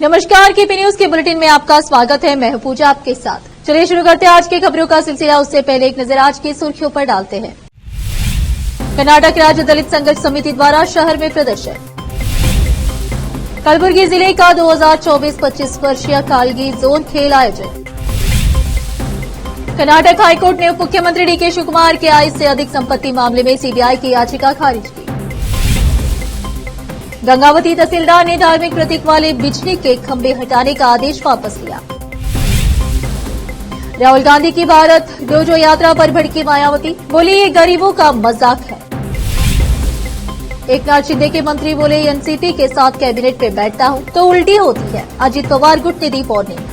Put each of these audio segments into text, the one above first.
नमस्कार, KP news के bulletin में आपका स्वागत है। मैं हूं पूजा आपके साथ। चलिए शुरू करते हैं आज की खबरों का सिलसिला। उससे पहले एक नजर आज की सुर्खियों पर डालते हैं। कर्नाटक राज्य दलित संघर्ष समिति द्वारा शहर में प्रदर्शन। कलबुर्गी जिले का 2024-25 वर्षीय कालगी जोन खेल आयोजन। कर्नाटक हाईकोर्ट ने उप मुख्यमंत्री डीके शिवकुमार के आय से अधिक संपत्ति मामले में सीबीआई की याचिका खारिज की। गंगावती तहसीलदार ने धार्मिक प्रतीक वाले बिजली के खंभे हटाने का आदेश वापस लिया। राहुल गांधी की भारत जोड़ो यात्रा पर भड़की मायावती, बोली ये गरीबों का मजाक है। एकनाथ शिंदे के मंत्री बोले एनसीपी के साथ कैबिनेट पे बैठता हूं तो उल्टी होती है। अजित पवार गुट ने दी वार्निंग।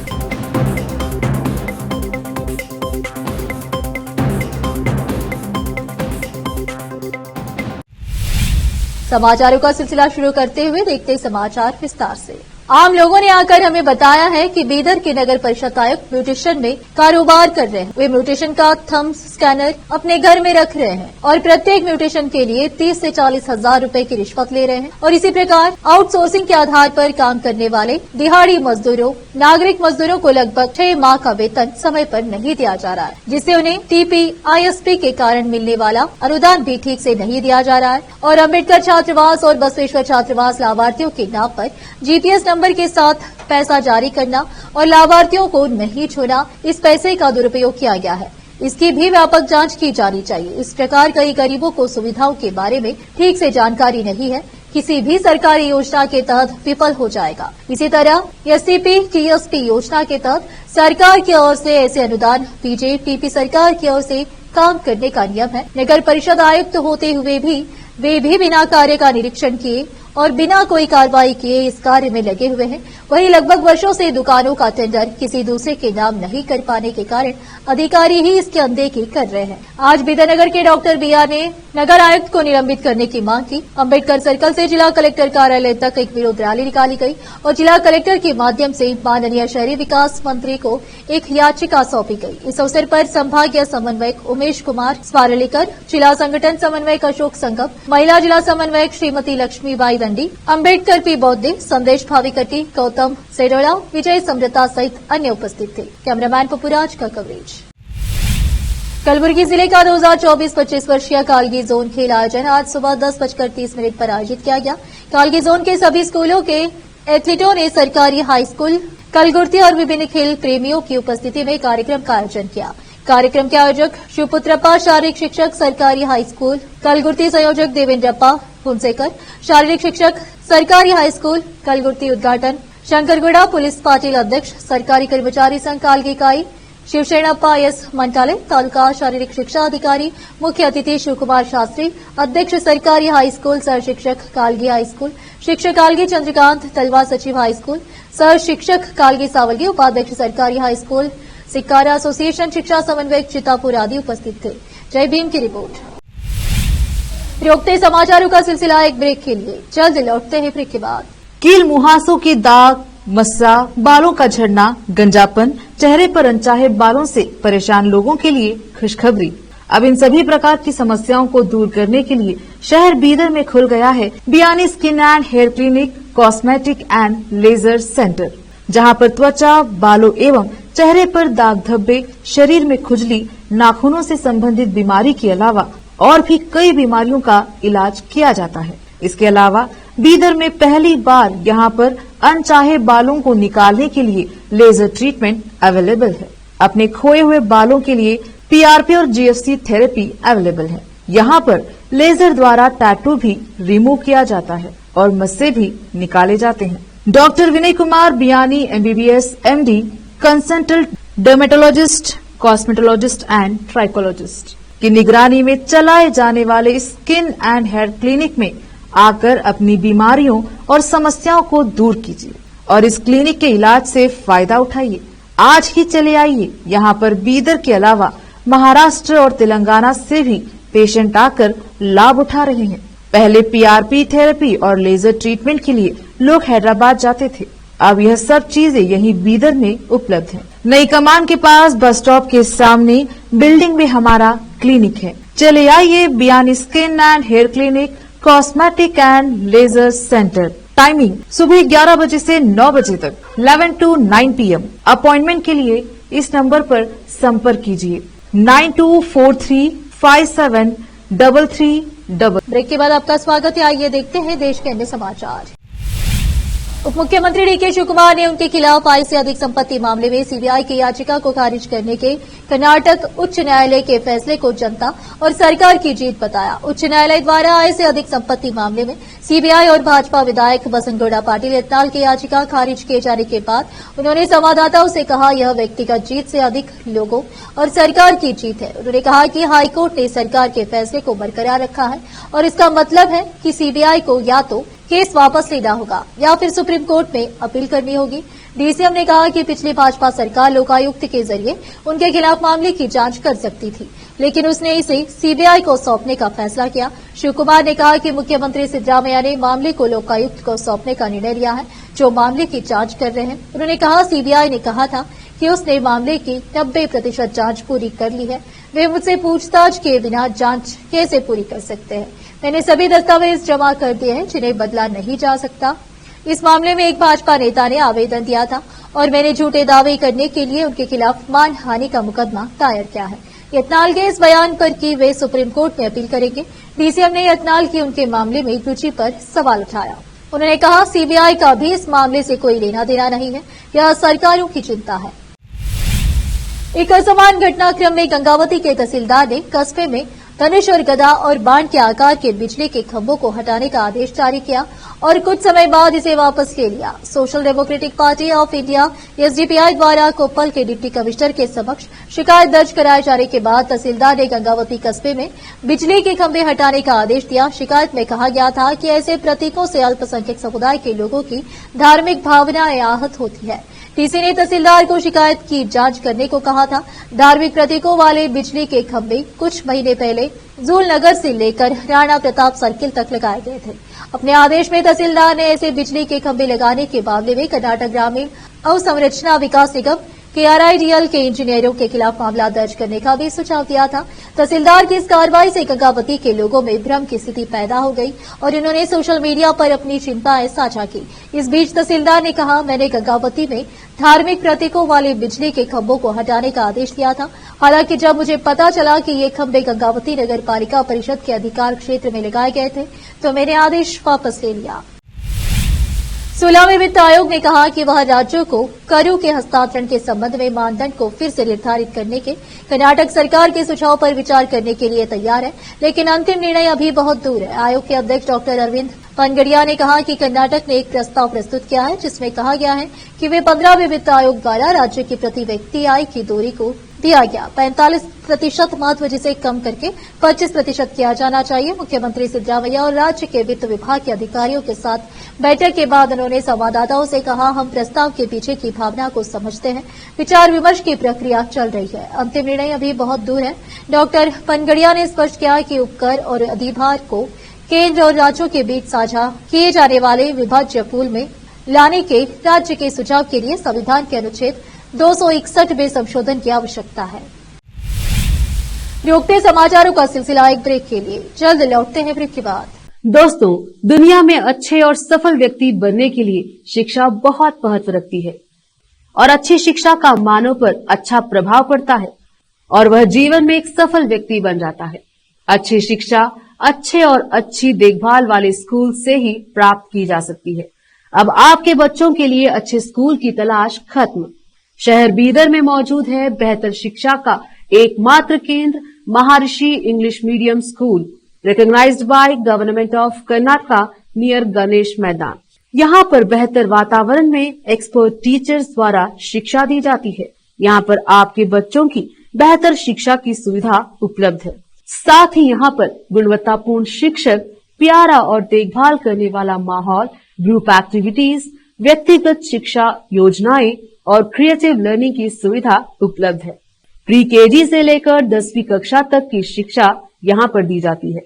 समाचारों का सिलसिला शुरू करते हुए देखते समाचार विस्तार से। आम लोगों ने आकर हमें बताया है कि बीदर के नगर परिषद आयुक्त म्यूटेशन में कारोबार कर रहे हैं। वे म्यूटेशन का थंब स्कैनर अपने घर में रख रहे हैं और प्रत्येक म्यूटेशन के लिए 30 से 40 हजार रूपए की रिश्वत ले रहे हैं। और इसी प्रकार आउटसोर्सिंग के आधार पर काम करने वाले दिहाड़ी मजदूरों, नागरिक मजदूरों को लगभग 6 माह का वेतन समय पर नहीं दिया जा रहा है, जिससे उन्हें टीपी ISP के कारण मिलने वाला अनुदान भी ठीक से नहीं दिया जा रहा है। और अम्बेडकर छात्रावास और बसवेश्वर छात्रावास लाभार्थियों के नाम पर GPS नंबर के साथ पैसा जारी करना और लाभार्थियों को नहीं छूना, इस पैसे का दुरुपयोग किया गया है। इसकी भी व्यापक जांच की जानी चाहिए। इस प्रकार कई गरीबों को सुविधाओं के बारे में ठीक से जानकारी नहीं है, किसी भी सरकारी योजना के तहत विफल हो जाएगा। इसी तरह SCP TSP योजना के तहत सरकार की ओर से ऐसे अनुदान PJ TP सरकार की ओर से काम करने का नियम है। नगर परिषद आयुक्त होते हुए भी वे भी बिना कार्य का निरीक्षण किए और बिना कोई कार्रवाई किए इस कार्य में लगे हुए हैं। वहीं लगभग वर्षों से दुकानों का टेंडर किसी दूसरे के नाम नहीं कर पाने के कारण अधिकारी ही इसकी अनदेखी कर रहे हैं। आज बिदरनगर के डॉक्टर BR ने नगर आयुक्त को निलंबित करने की मांग की। अम्बेडकर सर्कल से जिला कलेक्टर कार्यालय तक एक विरोध रैली निकाली गई और जिला कलेक्टर के माध्यम से माननीय शहरी विकास मंत्री को एक याचिका सौंपी गई। इस अवसर पर संभागीय समन्वयक उमेश कुमार स्वारलेकर, जिला संगठन समन्वयक अशोक संगम, महिला जिला समन्वयक श्रीमती लक्ष्मीबाई दंडी, अम्बेडकर P बौद्धे, संदेश भाविकटी, गौतम सेडोला, विजय समृता सहित अन्य उपस्थित थे। कैमरामैन पपुराज का कवरेज। कलबुर्गी जिले का 2024-25 वर्षीय कालगी जोन खेल आयोजन आज सुबह 10:30 पर आयोजित किया गया। कालगी जोन के सभी स्कूलों के एथलीटों ने सरकारी हाई स्कूल कलगुर्ती और विभिन्न खेल प्रेमियों की उपस्थिति में कार्यक्रम का आयोजन किया। कार्यक्रम के आयोजक शिवपुत्रप्पा, शारीरिक शिक्षक सरकारी हाई स्कूल कलगुर्ती, संयोजक देवेंद्रप्पा हुंसेकर, शारीरिक शिक्षक सरकारी हाई स्कूल कलगुर्ती, उद्घाटन शंकरगुड़ा पुलिस पाटिल अध्यक्ष, सरकारी कर्मचारी संघ कालगी इकाई शिवसेनाप्पा S मंटाले, तालुका शारीरिक शिक्षा अधिकारी मुख्य अतिथि शिवकुमार शास्त्री, अध्यक्ष सरकारी हाई स्कूल सह शिक्षक कालगी हाई स्कूल, शिक्षक कालगी चंद्रकांत तलवा, सचिव हाई स्कूल सह शिक्षक कालगी सावलगी, उपाध्यक्ष सरकारी हाई स्कूल सिक्कारा एसोसिएशन, शिक्षा समन्वयक चितापुर आदि उपस्थित थे। जय भीम की रिपोर्ट। रोकते समाचारों का सिलसिला एक ब्रेक के लिए, जल्द लौटते हैं ब्रेक के बाद। कील मुहासों के दाग, मस्सा, बालों का झड़ना, गंजापन, चेहरे पर अनचाहे बालों से परेशान लोगों के लिए खुशखबरी। अब इन सभी प्रकार की समस्याओं को दूर करने के लिए शहर बीदर में खुल गया है Biyani skin and hair clinic, cosmetic and laser centre, जहां पर त्वचा, बालों एवं चेहरे पर दाग धब्बे, शरीर में खुजली, नाखूनों से संबंधित बीमारी के अलावा और भी कई बीमारियों का इलाज किया जाता है। इसके अलावा बीदर में पहली बार यहां पर अनचाहे बालों को निकालने के लिए लेजर ट्रीटमेंट अवेलेबल है। अपने खोए हुए बालों के लिए PRP और GFC थेरेपी अवेलेबल है। यहां पर लेजर द्वारा टैटू भी रिमूव किया जाता है और मस्से भी निकाले जाते हैं। Doctor Vinay Kumar Biyani MBBS MD, consultant dermatologist, cosmetologist and trichologist की निगरानी में चलाए जाने वाले स्किन एंड हेयर क्लिनिक में आकर अपनी बीमारियों और समस्याओं को दूर कीजिए और इस क्लिनिक के इलाज से फायदा उठाइए। आज ही चले आइए। यहाँ पर बीदर के अलावा महाराष्ट्र और तेलंगाना से भी पेशेंट आकर लाभ उठा रहे हैं। पहले PRP थेरेपी और लेजर ट्रीटमेंट के लिए लोग हैदराबाद जाते थे। अब यह सब चीजें यहीं बीदर में उपलब्ध हैं। नई कमान के पास बस स्टॉप के सामने बिल्डिंग में हमारा क्लिनिक है। चले आइए Biyani skin and hair clinic, cosmetic and laser centre, timing सुबह 11 बजे से 9 बजे तक, 11 to 9 PM। अपॉइंटमेंट के लिए इस नंबर पर संपर्क कीजिए 9243573333। ब्रेक के बाद आपका स्वागत है। आइए देखते हैं देश के अन्य समाचार। उप मुख्यमंत्री डीके शिवकुमार ने उनके खिलाफ आय से अधिक संपत्ति मामले में सीबीआई की याचिका को खारिज करने के कर्नाटक उच्च न्यायालय के फैसले को जनता और सरकार की जीत बताया। उच्च न्यायालय द्वारा आय से अधिक संपत्ति मामले में सीबीआई और भाजपा विधायक बसनगौड़ा पाटिल यत्नाल की याचिका खारिज किए जाने के बाद उन्होंने संवाददाताओं से कहा, यह व्यक्तिगत जीत से अधिक लोगों और सरकार की जीत है। उन्होंने कहा कि हाईकोर्ट ने सरकार के फैसले को बरकरार रखा है और इसका मतलब है कि सीबीआई को या तो केस वापस लेना होगा या फिर सुप्रीम कोर्ट में अपील करनी होगी। डीसीएम ने कहा कि पिछली भाजपा सरकार लोकायुक्त के जरिए उनके खिलाफ मामले की जांच कर सकती थी, लेकिन उसने इसे सीबीआई को सौंपने का फैसला किया। शिवकुमार ने कहा कि मुख्यमंत्री सिद्धरामैया ने मामले को लोकायुक्त को सौंपने का निर्णय लिया है, जो मामले की जांच कर रहे हैं। उन्होंने कहा, सीबीआई ने कहा था कि उसने मामले की 90% जांच पूरी कर ली है। वे मुझसे पूछताछ किए बिना जांच कैसे पूरी कर सकते हैं? मैंने सभी दस्तावेज जमा कर दिए हैं जिन्हें बदला नहीं जा सकता। इस मामले में एक भाजपा नेता ने आवेदन दिया था और मैंने झूठे दावे करने के लिए उनके खिलाफ मानहानि का मुकदमा दायर किया है। यत्नाल के इस बयान पर कि वे सुप्रीम कोर्ट में अपील करेंगे। डीसीएम ने यत्नाल की उनके मामले में रुचि पर सवाल उठाया। उन्होंने कहा, सीबीआई का भी इस मामले से कोई लेना देना नहीं है, यह सरकारों की चिंता है। एक असमान घटनाक्रम में गंगावती के तहसीलदार ने कस्बे में धनुष और गदा और बाण के आकार के बिजली के खंभों को हटाने का आदेश जारी किया और कुछ समय बाद इसे वापस ले लिया। Social democratic party of India SDPI द्वारा कोप्पल के डिप्टी कमिश्नर के समक्ष शिकायत दर्ज कराए जाने के बाद तहसीलदार ने गंगावती कस्बे में बिजली के खंभे हटाने का आदेश दिया। शिकायत में कहा गया था कि ऐसे प्रतीकों से अल्पसंख्यक समुदाय के लोगों की धार्मिक भावनाएं आहत होती है। डीसी ने तहसीलदार को शिकायत की जांच करने को कहा था। धार्मिक प्रतीकों वाले बिजली के खंभे कुछ महीने पहले जूल नगर से लेकर राणा प्रताप सर्किल तक लगाए गए थे। अपने आदेश में तहसीलदार ने ऐसे बिजली के खंभे लगाने के मामले में कर्नाटक ग्रामीण अवसंरचना विकास निगम KRIDL के इंजीनियरों के खिलाफ मामला दर्ज करने का भी सुझाव दिया था। तहसीलदार की इस कार्रवाई से गंगावती के लोगों में भ्रम की स्थिति पैदा हो गई और उन्होंने सोशल मीडिया पर अपनी चिंताएं साझा की। इस बीच तहसीलदार ने कहा, मैंने गंगावती में धार्मिक प्रतीकों वाले बिजली के खंभों को हटाने का आदेश दिया था। हालांकि जब मुझे पता चला कि ये खंभे गंगावती नगर पालिका परिषद के अधिकार क्षेत्र में लगाए गए थे तो मैंने आदेश वापस ले लिया। 16वें वित्त आयोग ने कहा कि वह राज्यों को करों के हस्तांतरण के संबंध में मानदंड को फिर से निर्धारित करने के कर्नाटक सरकार के सुझाव पर विचार करने के लिए तैयार है, लेकिन अंतिम निर्णय अभी बहुत दूर है। आयोग के अध्यक्ष डॉक्टर अरविंद पनगड़िया ने कहा कि कर्नाटक ने एक प्रस्ताव प्रस्तुत किया है जिसमें कहा गया है कि वे 15वें वित्त आयोग द्वारा राज्य की प्रति व्यक्ति आय की दूरी को दिया गया 45% महत्व जिसे कम करके 25% किया जाना चाहिए। मुख्यमंत्री सिद्धरामैया और राज्य के वित्त विभाग के अधिकारियों के साथ बैठक के बाद उन्होंने संवाददाताओं से कहा, हम प्रस्ताव के पीछे की भावना को समझते हैं। विचार विमर्श की प्रक्रिया चल रही है, अंतिम निर्णय अभी बहुत दूर है। डॉक्टर पनगड़िया ने स्पष्ट किया कि उपकर और अधिभार को केंद्र और राज्यों के बीच साझा किए जाने वाले विभाज्य पूल में लाने के राज्य के सुझाव के लिए संविधान के अनुच्छेद 261 में संशोधन की आवश्यकता है। रोकते समाचारों का सिलसिला एक ब्रेक के लिए, जल्द लौटते हैं ब्रेक के बाद। दोस्तों, दुनिया में अच्छे और सफल व्यक्ति बनने के लिए शिक्षा बहुत महत्व रखती है और अच्छी शिक्षा का मानव पर अच्छा प्रभाव पड़ता है और वह जीवन में एक सफल व्यक्ति बन जाता है। अच्छी शिक्षा अच्छे और अच्छी देखभाल वाले स्कूल से ही प्राप्त की जा सकती है। अब आपके बच्चों के लिए अच्छे स्कूल की तलाश खत्म। शहर बीदर में मौजूद है बेहतर शिक्षा का एकमात्र केंद्र Maharshi English medium school, recognised by government of Karnataka near Ganesh Maidan. यहाँ पर बेहतर वातावरण में एक्सपर्ट टीचर्स द्वारा शिक्षा दी जाती है। यहाँ पर आपके बच्चों की बेहतर शिक्षा की सुविधा उपलब्ध है। साथ ही यहाँ पर गुणवत्तापूर्ण शिक्षक, प्यारा और देखभाल करने वाला माहौल, ग्रुप एक्टिविटीज, व्यक्तिगत शिक्षा योजनाएं और क्रिएटिव लर्निंग की सुविधा उपलब्ध है। प्री केजी से लेकर 10वीं कक्षा तक की शिक्षा यहाँ पर दी जाती है।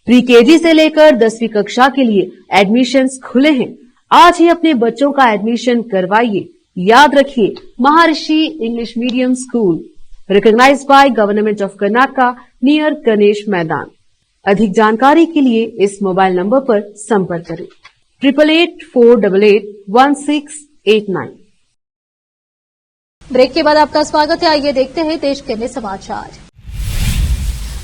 प्री केजी से लेकर 10वीं कक्षा के लिए एडमिशन्स खुले हैं। आज ही अपने बच्चों का एडमिशन करवाइए। याद रखिए, Maharshi English medium school, recognised by government of Karnataka near Ganesh Maidan. अधिक जानकारी के लिए इस मोबाइल नंबर पर संपर्क करें 8884881689। ब्रेक के बाद आपका स्वागत है। आइए देखते हैं देश के अन्य समाचार।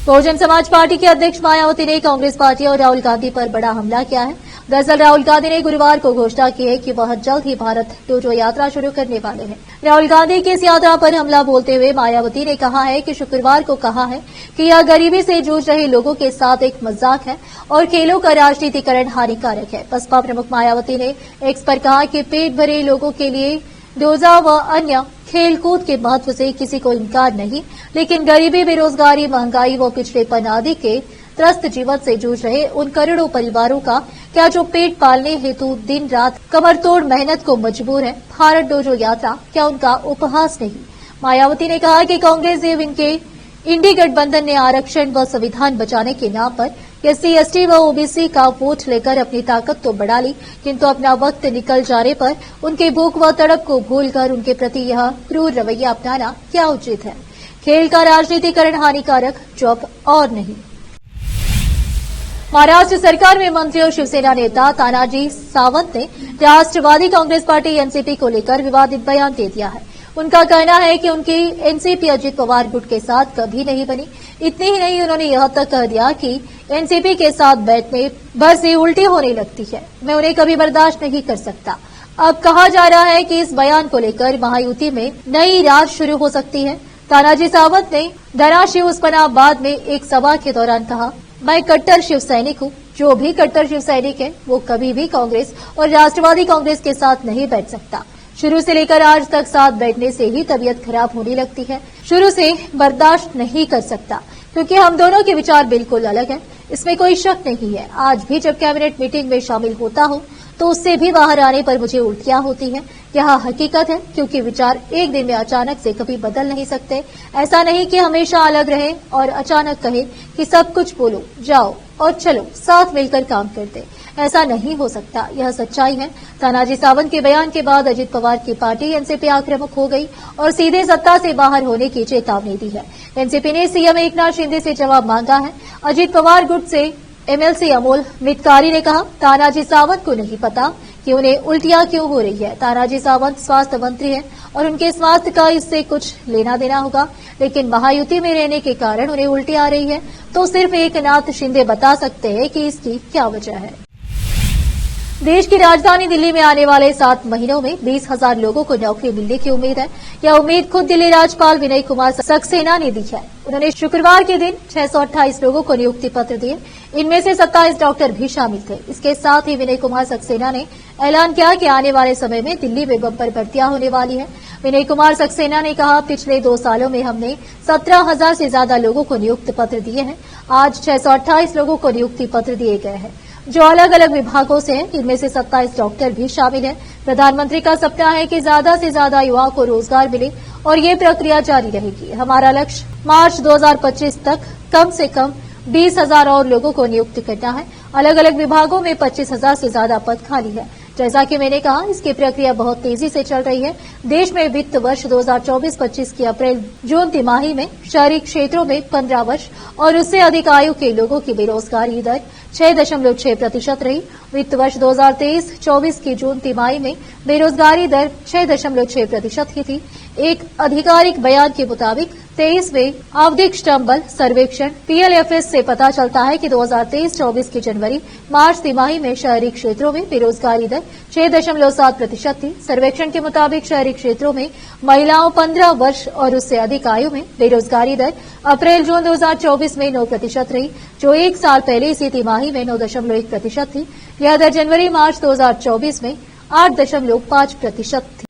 बहुजन समाज पार्टी के अध्यक्ष मायावती ने कांग्रेस पार्टी और राहुल गांधी पर बड़ा हमला किया है। दरअसल राहुल गांधी ने गुरुवार को घोषणा की है कि वह जल्द ही भारत जोड़ो यात्रा शुरू करने वाले हैं। राहुल गांधी की इस यात्रा पर हमला बोलते हुए मायावती ने कहा है कि शुक्रवार को कहा है कि यह गरीबी से जूझ रहे लोगों के साथ एक मजाक है और खेलों का राजनीतिकरण हानिकारक है। बसपा प्रमुख मायावती ने एक्स पर कहा कि पेट भरे लोगों के लिए डोजा व अन्य खेलकूद के महत्व से किसी को इनकार नहीं, लेकिन गरीबी, बेरोजगारी, महंगाई व पिछड़ेपन आदि के त्रस्त जीवन से जूझ रहे उन करोड़ों परिवारों का क्या जो पेट पालने हेतु दिन रात कमरतोड़ मेहनत को मजबूर है, भारत जोड़ो यात्रा क्या उनका उपहास नहीं। मायावती ने कहा कि कांग्रेस एवं इनके इंडी गठबंधन ने आरक्षण व संविधान बचाने के नाम पर एससी, एसटी व ओबीसी का वोट लेकर अपनी ताकत तो बढ़ा ली, किंतु अपना वक्त निकल जाने पर उनके भूख व तड़प को भूलकर उनके प्रति यह क्रूर रवैया अपनाना क्या उचित है। खेल का राजनीतिकरण हानिकारक, जॉब और नहीं। महाराष्ट्र सरकार में मंत्री और शिवसेना नेता तानाजी सावंत ने राष्ट्रवादी कांग्रेस पार्टी एनसीपी को लेकर विवादित बयान दे दिया है। उनका कहना है कि उनकी एनसीपी अजित पवार गुट के साथ कभी नहीं बनी। इतनी ही नहीं, उन्होंने यह तक कह दिया कि एनसीपी के साथ बैठने भर से उल्टी होने लगती है, मैं उन्हें कभी बर्दाश्त नहीं कर सकता। अब कहा जा रहा है कि इस बयान को लेकर महायुति में नई रात शुरू हो सकती है। तानाजी सावंत ने धराशिव उस्मानाबाद में एक सभा के दौरान कहा, मैं कट्टर शिव सैनिक हूँ। जो भी कट्टर शिव सैनिक है वो कभी भी कांग्रेस और राष्ट्रवादी कांग्रेस के साथ नहीं बैठ सकता। शुरू से लेकर आज तक साथ बैठने से ही तबीयत खराब होने लगती है। शुरू से बर्दाश्त नहीं कर सकता क्योंकि हम दोनों के विचार बिल्कुल अलग हैं, इसमें कोई शक नहीं है। आज भी जब कैबिनेट मीटिंग में शामिल होता हूं तो उससे भी बाहर आने पर मुझे उल्टियां होती हैं। यह हकीकत है क्योंकि विचार एक दिन में अचानक से कभी बदल नहीं सकते। ऐसा नहीं कि हमेशा अलग रहे और अचानक कहे कि सब कुछ बोलो, जाओ और चलो साथ मिलकर काम करते, ऐसा नहीं हो सकता। यह सच्चाई है। तानाजी सावंत के बयान के बाद अजित पवार की पार्टी एनसीपी आक्रामक हो गई और सीधे सत्ता से बाहर होने की चेतावनी दी है। एनसीपी ने सीएम एकनाथ शिंदे से जवाब मांगा है। अजित पवार गुट से एमएलसी अमोल मितकारी ने कहा, तानाजी सावंत को नहीं पता कि उन्हें उल्टियां क्यों हो रही है। तानाजी सावंत स्वास्थ्य मंत्री हैं और उनके स्वास्थ्य का इससे कुछ लेना देना होगा, लेकिन महायुति में रहने के कारण उन्हें उल्टी आ रही है तो सिर्फ एकनाथ शिंदे बता सकते हैं कि इसकी क्या वजह है। देश की राजधानी दिल्ली में आने वाले 7 महीनों में 20,000 लोगों को नौकरी मिलने की उम्मीद है। यह उम्मीद खुद दिल्ली राज्यपाल विनय कुमार सक्सेना ने दी है। उन्होंने शुक्रवार के दिन 628 लोगों को नियुक्ति पत्र दिए। इनमें से 27 डॉक्टर भी शामिल थे। इसके साथ ही विनय कुमार सक्सेना ने ऐलान किया कि आने वाले समय में दिल्ली में बंपर भर्तियां होने वाली है। विनय कुमार सक्सेना ने कहा, पिछले 2 सालों में हमने 17,000 से ज्यादा लोगों को नियुक्ति पत्र दिए हैं। आज 628 लोगों को नियुक्ति पत्र दिए गए हैं जो अलग अलग विभागों से हैं। इनमें से 27 डॉक्टर भी शामिल हैं। प्रधानमंत्री का सपना है कि ज्यादा से ज्यादा युवाओं को रोजगार मिले और ये प्रक्रिया जारी रहेगी। हमारा लक्ष्य मार्च 2025 तक कम से कम 20,000 और लोगों को नियुक्त करना है। अलग अलग विभागों में 25,000 से ज्यादा पद खाली है। जैसा कि मैंने कहा, इसकी प्रक्रिया बहुत तेजी से चल रही है। देश में वित्त वर्ष 2024-25 की अप्रैल-जून तिमाही में शहरी क्षेत्रों में 15 वर्ष और उससे अधिक आयु के लोगों की बेरोजगारी दर 6.6% रही। वित्त वर्ष 2023-24 की जून तिमाही में बेरोजगारी दर 6.6% ही थी। एक आधिकारिक बयान के मुताबिक 23वें आवधिक श्रम सर्वेक्षण PLFS से पता चलता है कि 2023-24 की जनवरी-मार्च तिमाही में शहरी क्षेत्रों में बेरोजगारी दर 6.7% थी। सर्वेक्षण के मुताबिक शहरी क्षेत्रों में महिलाओं 15 वर्ष और उससे अधिक आयु में बेरोजगारी दर अप्रैल-जून 2024 में 9% रही, जो 1 साल पहले इसी तिमाही में 9.1% थी। यह दर जनवरी-मार्च 2024 में 8.5% थी।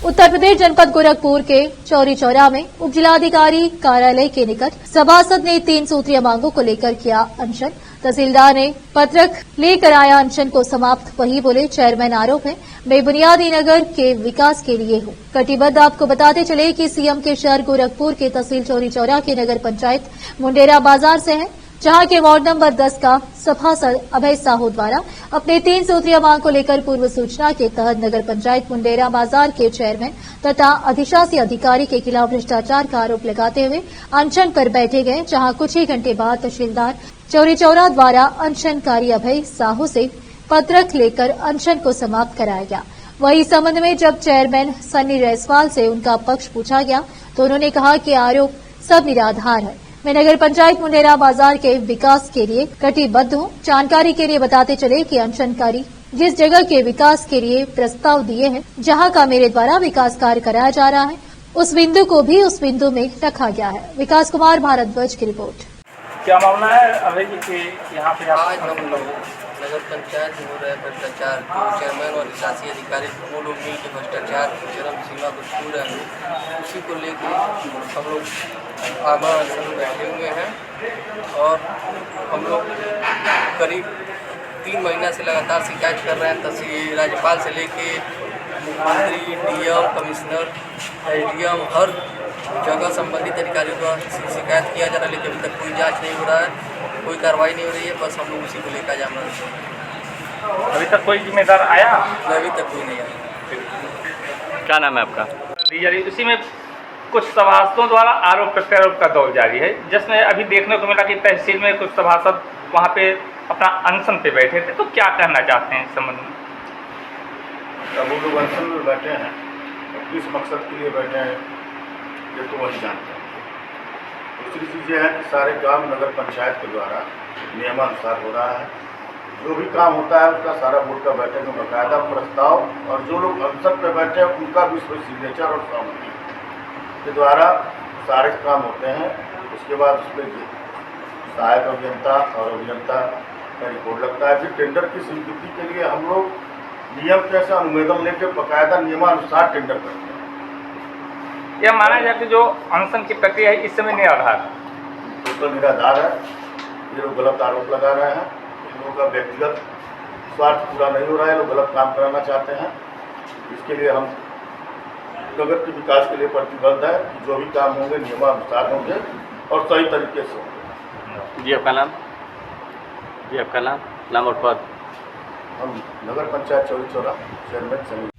उत्तर प्रदेश जनपद गोरखपुर के चौरी चौरा में उप जिलाधिकारी कार्यालय के निकट सभासद ने 3 सूत्रीय मांगों को लेकर किया अनशन। तहसीलदार ने पत्रक लेकर आया अनशन को समाप्त। वही बोले, चेयरमैन आरोप है मैं बुनियादी नगर के विकास के लिए हूँ कटिबद्ध। आपको बताते चले कि सीएम के शहर गोरखपुर के तहसील चौरी चौरा के नगर पंचायत मुंडेरा बाजार से है, जहां के वार्ड नंबर 10 का सभासद अभय साहू द्वारा अपने 3 सूत्रीय मांग को लेकर पूर्व सूचना के तहत नगर पंचायत मुंडेरा बाजार के चेयरमैन तथा अधिशासी अधिकारी के खिलाफ भ्रष्टाचार का आरोप लगाते हुए अनशन पर बैठे गए, जहां कुछ ही घंटे बाद तहसीलदार चौरी चौरा द्वारा अनशनकारी अभय साहू से पत्रक लेकर अनशन को समाप्त कराया गया। वहीं इस संबंध में जब चेयरमैन सन्नी जायसवाल से उनका पक्ष पूछा गया तो उन्होंने कहा कि आरोप सब निराधार है। मैं नगर पंचायत मुंडेरा बाजार के विकास के लिए कटिबद्ध हूं। जानकारी के लिए बताते चले कि अनशनकारी जिस जगह के विकास के लिए प्रस्ताव दिए हैं, जहां का मेरे द्वारा विकास कार्य कराया जा रहा है, उस बिंदु को भी उस बिंदु में रखा गया है। विकास कुमार भारद्वाज की रिपोर्ट। क्या मामला है अभय जी के यहाँ पे आज हम लोग नगर पंचायत में हो रहे भ्रष्टाचार, जो चेयरमैन और शासी अधिकारी वो लोग मिल के भ्रष्टाचार चरम सीमा को छू रहे हैं, उसी को लेकर हम लोग आमरण अनशन बैठे हुए हैं। और हम लोग करीब 3 महीना से लगातार शिकायत कर रहे हैं, तहसील राज्यपाल से लेके मुख्यमंत्री, डीएम, कमिश्नर, एसडीएम, हर जगह संबंधित अधिकारियों द्वारा शिकायत किया जा रहा है, लेकिन अभी तक कोई जांच नहीं हो रहा है, कोई कार्रवाई नहीं हो रही है। बस हम लोग उसी को लेकर जा रहे हैं। अभी तक कोई जिम्मेदार आया? अभी तक कोई नहीं आया। क्या नाम है आपका? दी जा रही उसी में कुछ सभासदों द्वारा आरोप प्रत्यारोप का दौर जारी है, जिसमें अभी देखने को मिला कि तहसील में कुछ सभासद वहाँ पे अपना अनशन पे बैठे थे। तो क्या कहना चाहते हैं इस संबंध में? अब वो लोग अनशन में बैठे हैं, किस मकसद के लिए बैठे हैं ये तो वही जानते हैं। दूसरी चीज़ ये है कि सारे काम नगर पंचायत के द्वारा नियमानुसार हो रहा है। जो भी काम होता है उसका सारा बोर्ड का बैठक में बाकायदा प्रस्ताव, और जो लोग अनशन पे बैठे हैं उनका भी उसमें सिग्नेचर और सहमति के द्वारा सारे काम होते हैं। उसके बाद उसमें सहायक अभियंता और अभियंता का रिपोर्ट लगता है। फिर टेंडर की स्वीकृति के लिए हम लोग नियम के अनुमोदन लेकर बाकायदा नियमानुसार टेंडर करते हैं। यह माना जाए कि जो अनशन की प्रक्रिया है इस समय निराधार है। बिल्कुल निराधार है। ये लोग गलत आरोप लगा रहे हैं। इन लोगों का व्यक्तिगत स्वार्थ पूरा नहीं हो रहा है, लोग गलत काम कराना चाहते हैं। इसके लिए हम नगर के विकास के लिए प्रतिबद्ध है कि जो भी काम होंगे नियमानुसार होंगे और सही तरीके से होंगे। जी आपका नाम? जी आपका नाम और पद? हम नगर पंचायत चौरी चौरा चेयरमैन समिति।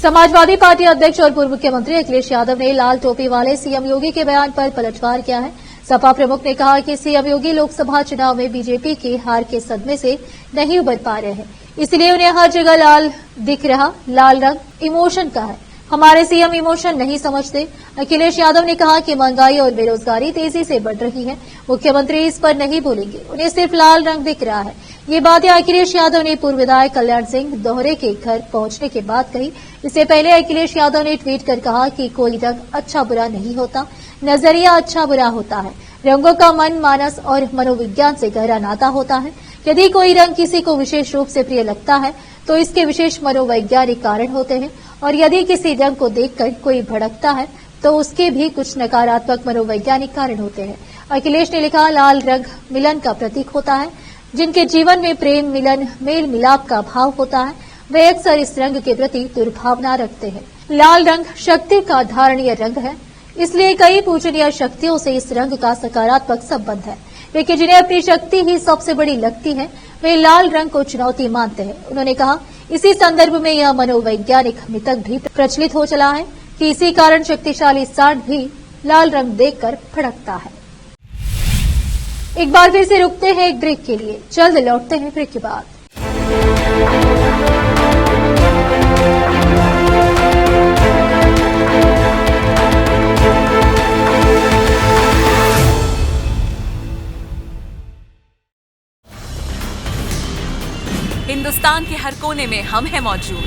समाजवादी पार्टी अध्यक्ष और पूर्व मुख्यमंत्री अखिलेश यादव ने लाल टोपी वाले सीएम योगी के बयान पर पलटवार किया है। सपा प्रमुख ने कहा कि सीएम योगी लोकसभा चुनाव में बीजेपी की हार के सदमे से नहीं उबर पा रहे हैं, इसलिए उन्हें हर जगह लाल दिख रहा। लाल रंग इमोशन का है, हमारे सीएम इमोशन नहीं समझते। अखिलेश यादव ने कहा कि महंगाई और बेरोजगारी तेजी से बढ़ रही है, मुख्यमंत्री इस पर नहीं बोलेंगे, उन्हें सिर्फ लाल रंग दिख रहा है। ये बातें अखिलेश यादव ने पूर्व विधायक कल्याण सिंह दोहरे के घर पहुंचने के बाद कही। इससे पहले अखिलेश यादव ने ट्वीट कर कहा कि कोई रंग अच्छा बुरा नहीं होता, नजरिया अच्छा बुरा होता है। रंगों का मन, मानस और मनोविज्ञान से गहरा नाता होता है। यदि कोई रंग किसी को विशेष रूप से प्रिय लगता है तो इसके विशेष मनोवैज्ञानिक कारण होते हैं, और यदि किसी रंग को देखकर कोई भड़कता है तो उसके भी कुछ नकारात्मक मनोवैज्ञानिक कारण होते हैं। अखिलेश ने लिखा, लाल रंग मिलन का प्रतीक होता है। जिनके जीवन में प्रेम, मिलन, मेल मिलाप का भाव होता है वे अक्सर इस रंग के प्रति दुर्भावना रखते हैं। लाल रंग शक्ति का धारणीय रंग है, इसलिए कई पूजनीय शक्तियों से इस रंग का सकारात्मक संबंध है, लेकिन जिन्हें अपनी शक्ति ही सबसे बड़ी लगती है वे लाल रंग को चुनौती मानते हैं। उन्होंने कहा, इसी संदर्भ में यह मनोवैज्ञानिक मिथक भी प्रचलित हो चला है कि इसी कारण शक्तिशाली सांड भी लाल रंग देखकर भड़कता है। एक बार फिर से रुकते हैं एक ब्रेक के लिए, जल्द लौटते हैं ब्रेक के बाद। हिंदुस्तान के हर कोने में हम हैं मौजूद।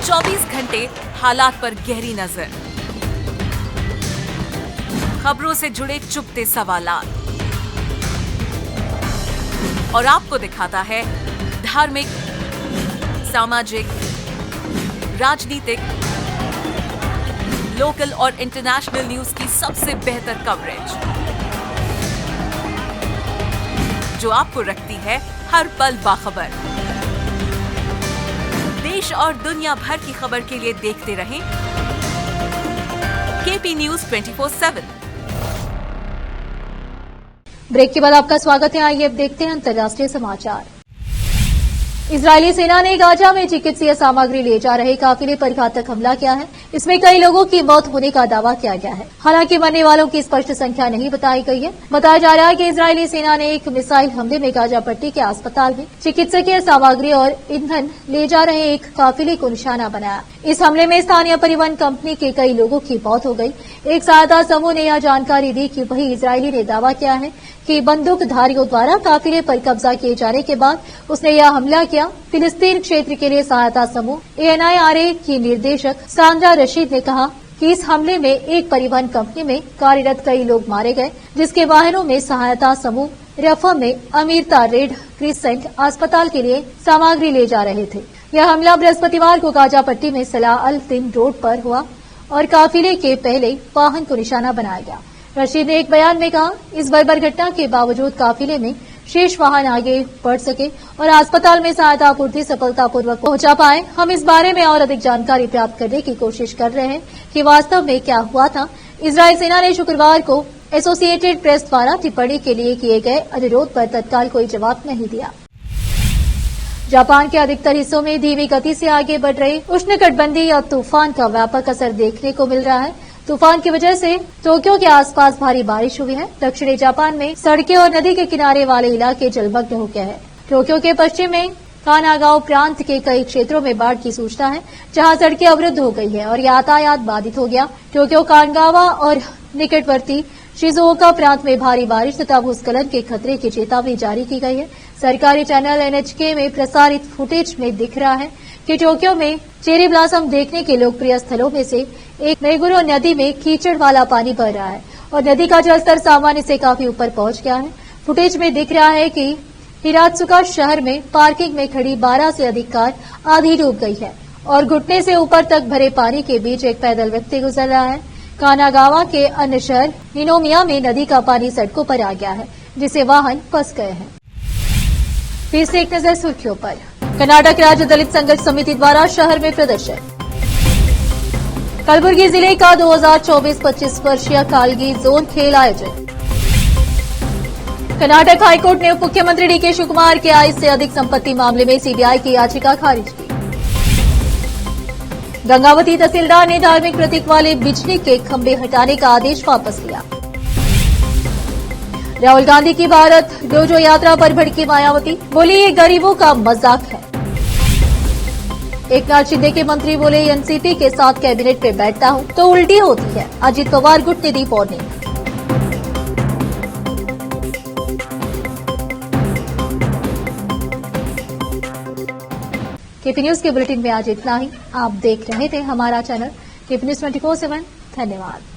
24 घंटे हालात पर गहरी नजर, खबरों से जुड़े चुपते सवालात, और आपको दिखाता है धार्मिक, सामाजिक, राजनीतिक, लोकल और इंटरनेशनल न्यूज की सबसे बेहतर कवरेज, जो आपको रखती है हर पल बाखबर। देश और दुनिया भर की खबर के लिए देखते रहें केपी न्यूज 24/7। ब्रेक के बाद आपका स्वागत है। आइए अब देखते हैं अंतर्राष्ट्रीय समाचार। इजरायली सेना ने गाजा में चिकित्सीय सामग्री ले जा रहे काफिले पर घातक हमला किया है। इसमें कई लोगों की मौत होने का दावा किया गया है। हालांकि मरने वालों की स्पष्ट संख्या नहीं बताई गई है। बताया जा रहा है कि इजरायली सेना ने एक मिसाइल हमले में गाजा पट्टी के अस्पताल में चिकित्सकीय सामग्री और ईंधन ले जा रहे एक काफिले को निशाना बनाया। इस हमले में स्थानीय परिवहन कंपनी के कई लोगों की मौत हो गई। एक सहायता समूह ने यह जानकारी दी कि वही इजरायली ने दावा किया है कि बंदूकधारियों द्वारा काफिले पर कब्जा किए जाने के बाद उसने यह हमला किया। फिलिस्तीन क्षेत्र के लिए सहायता समूह ANIRA की निर्देशक सांद्रा रशीद ने कहा कि इस हमले में एक परिवहन कंपनी में कार्यरत कई लोग मारे गए, जिसके वाहनों में सहायता समूह रफा में अमीरता रेड क्रिसेंट अस्पताल के लिए सामग्री ले जा रहे थे। यह हमला बृहस्पतिवार को गाजा पट्टी में सलाह अल दिन रोड पर हुआ और काफिले के पहले वाहन को निशाना बनाया गया। रशीद ने एक बयान में कहा, इस बर्बर घटना के बावजूद काफिले में शेष वाहन आगे बढ़ सके और अस्पताल में सहायता आपूर्ति सफलतापूर्वक पहुंचा पाए। हम इस बारे में और अधिक जानकारी प्राप्त करने की कोशिश कर रहे हैं कि वास्तव में क्या हुआ था। इजरायल सेना ने शुक्रवार को एसोसिएटेड प्रेस द्वारा टिप्पणी के लिए किए गए अनुरोध पर तत्काल कोई जवाब नहीं दिया। जापान के अधिकतर हिस्सों में धीमी गति से आगे बढ़ रही उष्णकटिबंधीय और तूफान का व्यापक असर देखने को मिल रहा है। तूफान की वजह से टोक्यो के आसपास भारी बारिश हुई है। दक्षिणी जापान में सड़कें और नदी के किनारे वाले इलाके जलमग्न हो गए हैं। टोक्यो के पश्चिम में कानागांव प्रांत के कई क्षेत्रों में बाढ़ की सूचना है, जहां सड़कें अवरुद्ध हो गई है और यातायात बाधित हो गया। टोक्यो, कानगावा और निकटवर्ती शिजुओका प्रांत में भारी बारिश तथा भूस्खलन के खतरे की चेतावनी जारी की गई है। सरकारी चैनल NHK में प्रसारित फुटेज में दिख रहा है कि टोक्यो में चेरी ब्लॉसम देखने के लोकप्रिय स्थलों में से एक मेगुरो नदी में कीचड़ वाला पानी बह रहा है और नदी का जलस्तर सामान्य से काफी ऊपर पहुंच गया है। फुटेज में दिख रहा है कि हिरात्सुका शहर में पार्किंग में खड़ी 12 से अधिक कार आधी डूब गई है और घुटने से ऊपर तक भरे पानी के बीच एक पैदल व्यक्ति गुजर रहा है। कानागावा के अन्य शहर निनोमिया में नदी का पानी सड़कों पर आ गया है, जिससे वाहन फंस गए हैं। फिर से एक नजर सुर्खियों पर। कर्नाटक राज्य दलित संघर्ष समिति द्वारा शहर में प्रदर्शन। कलबुर्गी जिले का 2024-25 वर्षीय कालगी जोन खेल आयोजन। कर्नाटक हाईकोर्ट ने उप मुख्यमंत्री DK शिवकुमार के आय से अधिक संपत्ति मामले में CBI की याचिका खारिज की। गंगावती तहसीलदार ने धार्मिक प्रतीक वाले बिजली के खंभे हटाने का आदेश वापस लिया। राहुल गांधी की भारत जोड़ो यात्रा पर भड़की मायावती, बोली ये गरीबों का मजाक है। एकनाथ शिंदे के मंत्री बोले एनसीपी के साथ कैबिनेट में बैठता हूं तो उल्टी होती है। अजित पवार गुट ने दी वार्निंग। केपी न्यूज के बुलेटिन में आज इतना ही। आप देख रहे थे हमारा चैनल केपी न्यूज 24/7। धन्यवाद।